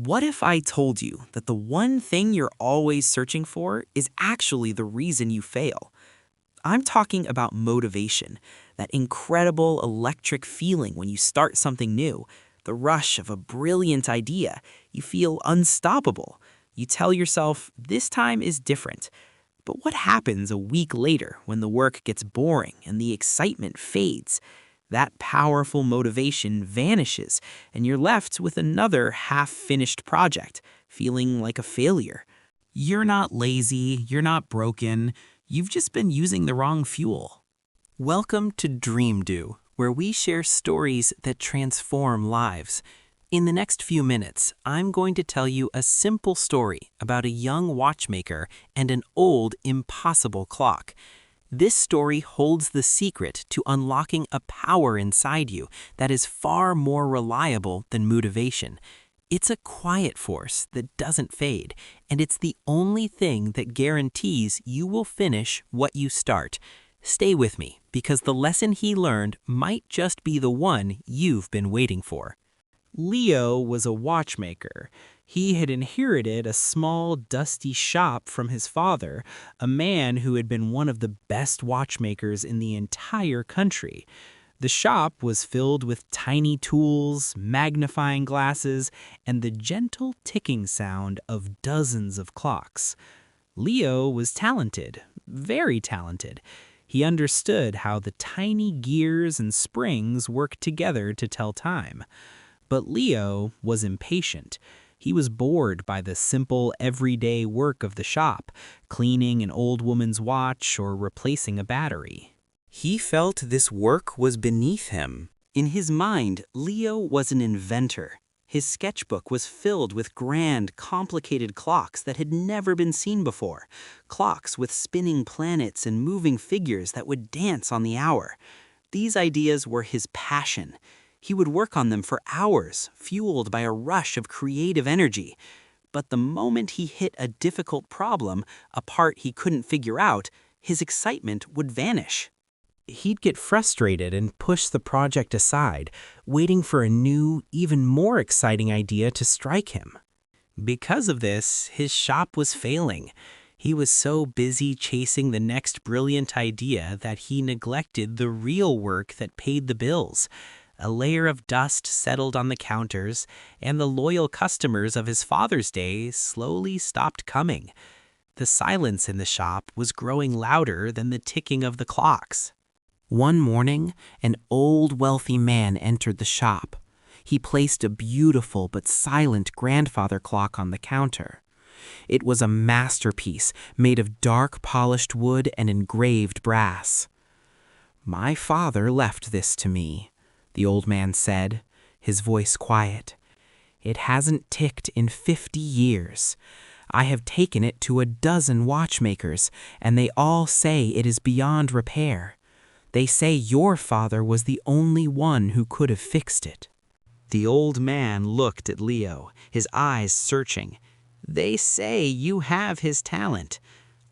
What if I told you that the one thing you're always searching for is actually the reason you fail? I'm talking about motivation, that incredible electric feeling when you start something new, the rush of a brilliant idea. You feel unstoppable. You tell yourself, this time is different. But what happens a week later when the work gets boring and the excitement fades? That powerful motivation vanishes, and you're left with another half-finished project, feeling like a failure. You're not lazy, you're not broken, you've just been using the wrong fuel. Welcome to Dream Do, where we share stories that transform lives. In the next few minutes, I'm going to tell you a simple story about a young watchmaker and an old, impossible clock. This story holds the secret to unlocking a power inside you that is far more reliable than motivation. It's a quiet force that doesn't fade, and it's the only thing that guarantees you will finish what you start. Stay with me, because the lesson he learned might just be the one you've been waiting for. Leo was a watchmaker. He had inherited a small, dusty shop from his father, a man who had been one of the best watchmakers in the entire country. The shop was filled with tiny tools, magnifying glasses, and the gentle ticking sound of dozens of clocks. Leo was talented, very talented. He understood how the tiny gears and springs worked together to tell time. But Leo was impatient. He was bored by the simple, everyday work of the shop, cleaning an old woman's watch or replacing a battery. He felt this work was beneath him. In his mind, Leo was an inventor. His sketchbook was filled with grand, complicated clocks that had never been seen before. Clocks with spinning planets and moving figures that would dance on the hour. These ideas were his passion. He would work on them for hours, fueled by a rush of creative energy. But the moment he hit a difficult problem, a part he couldn't figure out, his excitement would vanish. He'd get frustrated and push the project aside, waiting for a new, even more exciting idea to strike him. Because of this, his shop was failing. He was so busy chasing the next brilliant idea that he neglected the real work that paid the bills. A layer of dust settled on the counters, and the loyal customers of his father's day slowly stopped coming. The silence in the shop was growing louder than the ticking of the clocks. One morning, an old wealthy man entered the shop. He placed a beautiful but silent grandfather clock on the counter. It was a masterpiece made of dark polished wood and engraved brass. "My father left this to me," the old man said, his voice quiet. "It hasn't ticked in 50 years. I have taken it to a dozen watchmakers, and they all say it is beyond repair. They say your father was the only one who could have fixed it." The old man looked at Leo, his eyes searching. "They say you have his talent.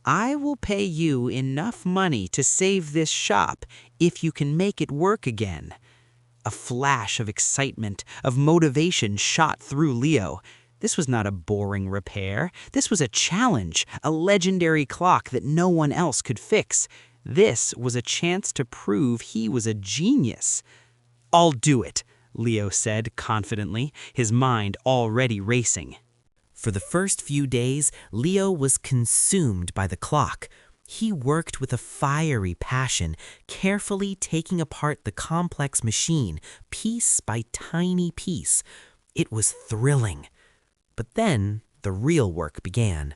I will pay you enough money to save this shop if you can make it work again." A flash of excitement, of motivation shot through Leo. This was not a boring repair. This was a challenge, a legendary clock that no one else could fix. This was a chance to prove he was a genius. "I'll do it," Leo said confidently, his mind already racing. For the first few days, Leo was consumed by the clock. He worked with a fiery passion, carefully taking apart the complex machine, piece by tiny piece. It was thrilling. But then the real work began.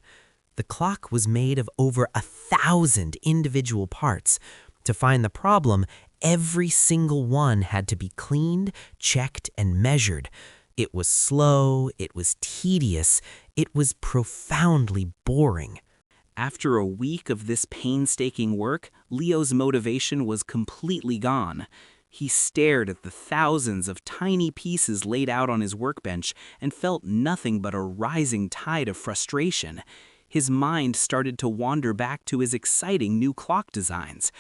The clock was made of over 1,000 individual parts. To find the problem, every single one had to be cleaned, checked, and measured. It was slow, it was tedious, it was profoundly boring. After a week of this painstaking work, Leo's motivation was completely gone. He stared at the thousands of tiny pieces laid out on his workbench and felt nothing but a rising tide of frustration. His mind started to wander back to his exciting new clock designs.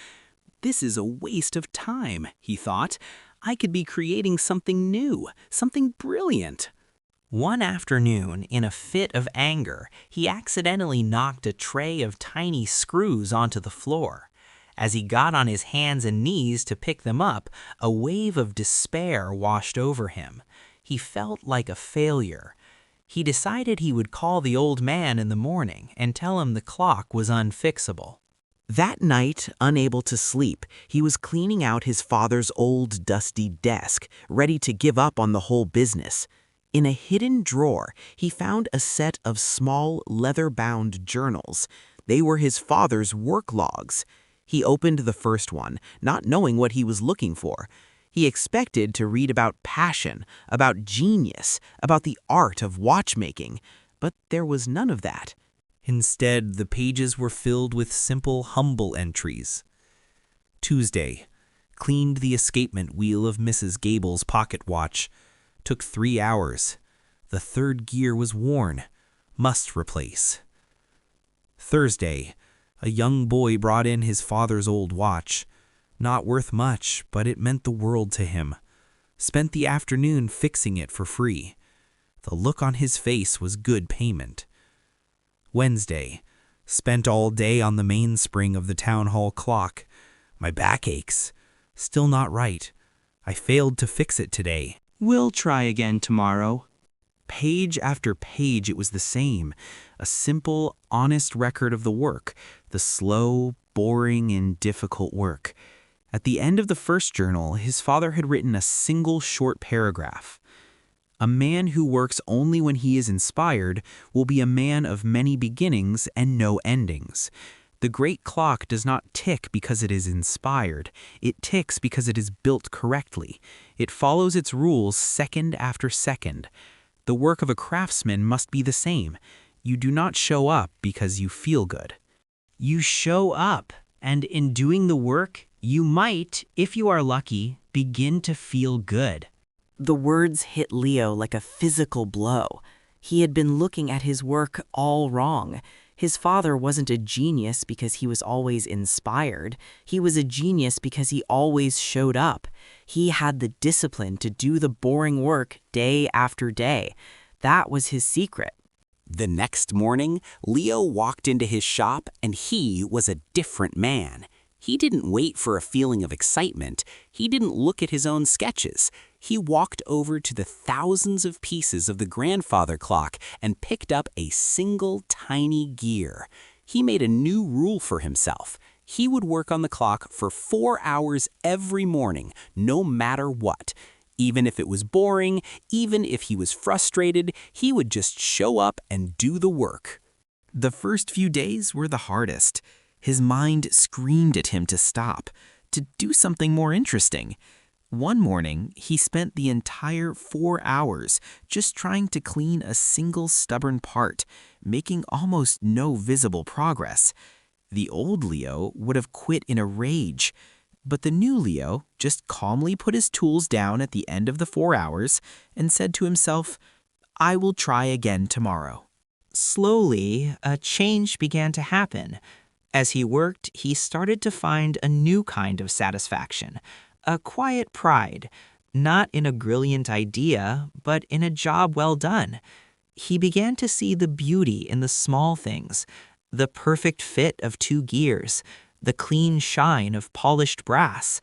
"This is a waste of time," he thought. "I could be creating something new, something brilliant." One afternoon, in a fit of anger, he accidentally knocked a tray of tiny screws onto the floor. As he got on his hands and knees to pick them up, a wave of despair washed over him. He felt like a failure. He decided he would call the old man in the morning and tell him the clock was unfixable. That night, unable to sleep, he was cleaning out his father's old dusty desk, ready to give up on the whole business. In a hidden drawer, he found a set of small, leather-bound journals. They were his father's work logs. He opened the first one, not knowing what he was looking for. He expected to read about passion, about genius, about the art of watchmaking, but there was none of that. Instead, the pages were filled with simple, humble entries. Tuesday. Cleaned the escapement wheel of Mrs. Gable's pocket watch. Took 3 hours. The third gear was worn. Must replace. Thursday. A young boy brought in his father's old watch. Not worth much, but it meant the world to him. Spent the afternoon fixing it for free. The look on his face was good payment. Wednesday. Spent all day on the mainspring of the town hall clock. My back aches. Still not right. I failed to fix it today. We'll try again tomorrow. Page after page it was the same. A simple, honest record of the work. The slow, boring, and difficult work. At the end of the first journal, his father had written a single short paragraph. A man who works only when he is inspired will be a man of many beginnings and no endings. The great clock does not tick because it is inspired. It ticks because it is built correctly. It follows its rules second after second. The work of a craftsman must be the same. You do not show up because you feel good. You show up, and in doing the work, you might, if you are lucky, begin to feel good. The words hit Leo like a physical blow. He had been looking at his work all wrong. His father wasn't a genius because he was always inspired. He was a genius because he always showed up. He had the discipline to do the boring work day after day. That was his secret. The next morning, Leo walked into his shop and he was a different man. He didn't wait for a feeling of excitement. He didn't look at his own sketches. He walked over to the thousands of pieces of the grandfather clock and picked up a single tiny gear. He made a new rule for himself. He would work on the clock for 4 hours every morning, no matter what. Even if it was boring, even if he was frustrated, he would just show up and do the work. The first few days were the hardest. His mind screamed at him to stop, to do something more interesting. One morning, he spent the entire 4 hours just trying to clean a single stubborn part, making almost no visible progress. The old Leo would have quit in a rage, but the new Leo just calmly put his tools down at the end of the 4 hours and said to himself, "I will try again tomorrow." Slowly, a change began to happen. As he worked, he started to find a new kind of satisfaction, a quiet pride, not in a brilliant idea, but in a job well done. He began to see the beauty in the small things, the perfect fit of 2 gears, the clean shine of polished brass.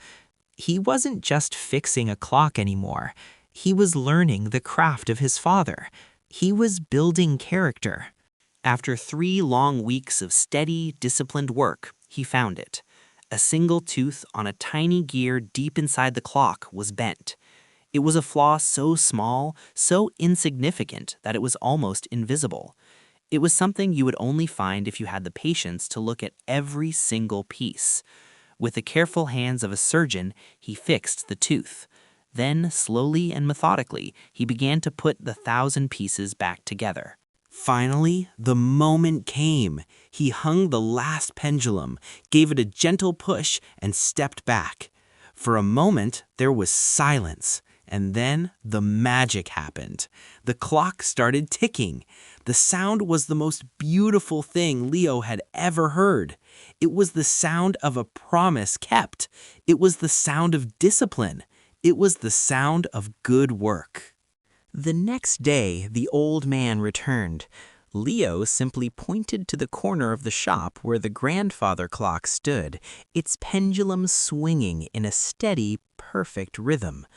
He wasn't just fixing a clock anymore. He was learning the craft of his father. He was building character. After 3 long weeks of steady, disciplined work, he found it. A single tooth on a tiny gear deep inside the clock was bent. It was a flaw so small, so insignificant that it was almost invisible. It was something you would only find if you had the patience to look at every single piece. With the careful hands of a surgeon, he fixed the tooth. Then, slowly and methodically, he began to put the 1,000 pieces back together. Finally, the moment came. He hung the last pendulum, gave it a gentle push, and stepped back. For a moment, there was silence, and then the magic happened. The clock started ticking. The sound was the most beautiful thing Leo had ever heard. It was the sound of a promise kept. It was the sound of discipline. It was the sound of good work. The next day, the old man returned. Leo simply pointed to the corner of the shop where the grandfather clock stood, its pendulum swinging in a steady, perfect rhythm.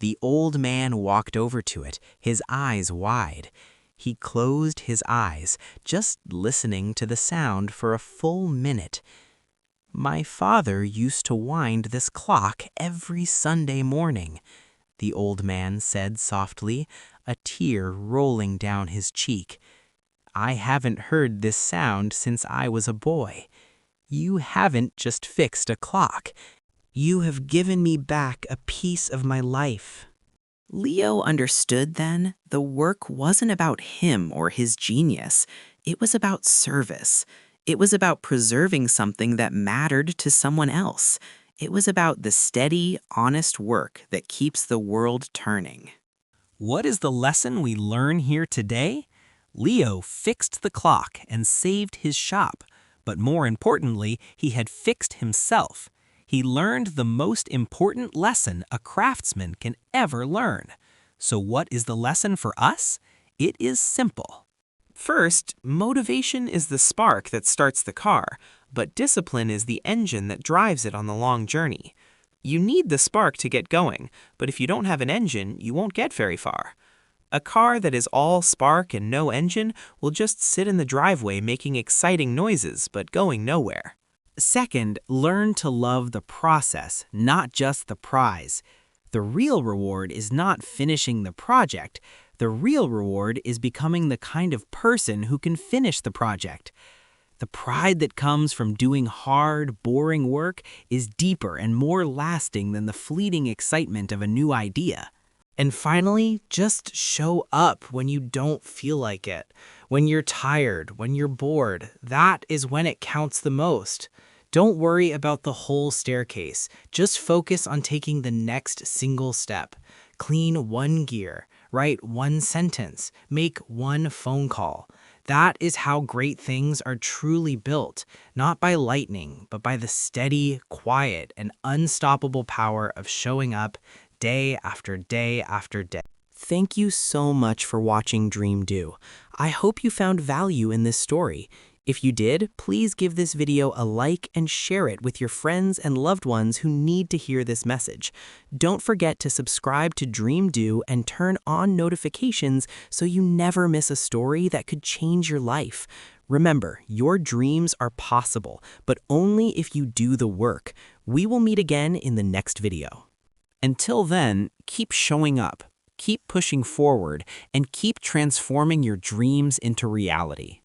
The old man walked over to it, his eyes wide. He closed his eyes, just listening to the sound for a full minute. "My father used to wind this clock every Sunday morning," the old man said softly, a tear rolling down his cheek. "I haven't heard this sound since I was a boy. You haven't just fixed a clock. You have given me back a piece of my life." Leo understood then the work wasn't about him or his genius. It was about service. It was about preserving something that mattered to someone else. It was about the steady, honest work that keeps the world turning. What is the lesson we learn here today? Leo fixed the clock and saved his shop, but more importantly, he had fixed himself. He learned the most important lesson a craftsman can ever learn. So what is the lesson for us? It is simple. First, motivation is the spark that starts the car, but discipline is the engine that drives it on the long journey. You need the spark to get going, but if you don't have an engine, you won't get very far. A car that is all spark and no engine will just sit in the driveway making exciting noises but going nowhere. Second, learn to love the process, not just the prize. The real reward is not finishing the project. The real reward is becoming the kind of person who can finish the project. The pride that comes from doing hard, boring work is deeper and more lasting than the fleeting excitement of a new idea. And finally, just show up when you don't feel like it. When you're tired, when you're bored, that is when it counts the most. Don't worry about the whole staircase. Just focus on taking the next single step. Clean one gear, write one sentence, make one phone call. That is how great things are truly built, not by lightning, but by the steady, quiet, and unstoppable power of showing up day after day after day. Thank you so much for watching Dream Do. I hope you found value in this story. If you did, please give this video a like and share it with your friends and loved ones who need to hear this message. Don't forget to subscribe to Dream Do and turn on notifications so you never miss a story that could change your life. Remember, your dreams are possible, but only if you do the work. We will meet again in the next video. Until then, keep showing up, keep pushing forward, and keep transforming your dreams into reality.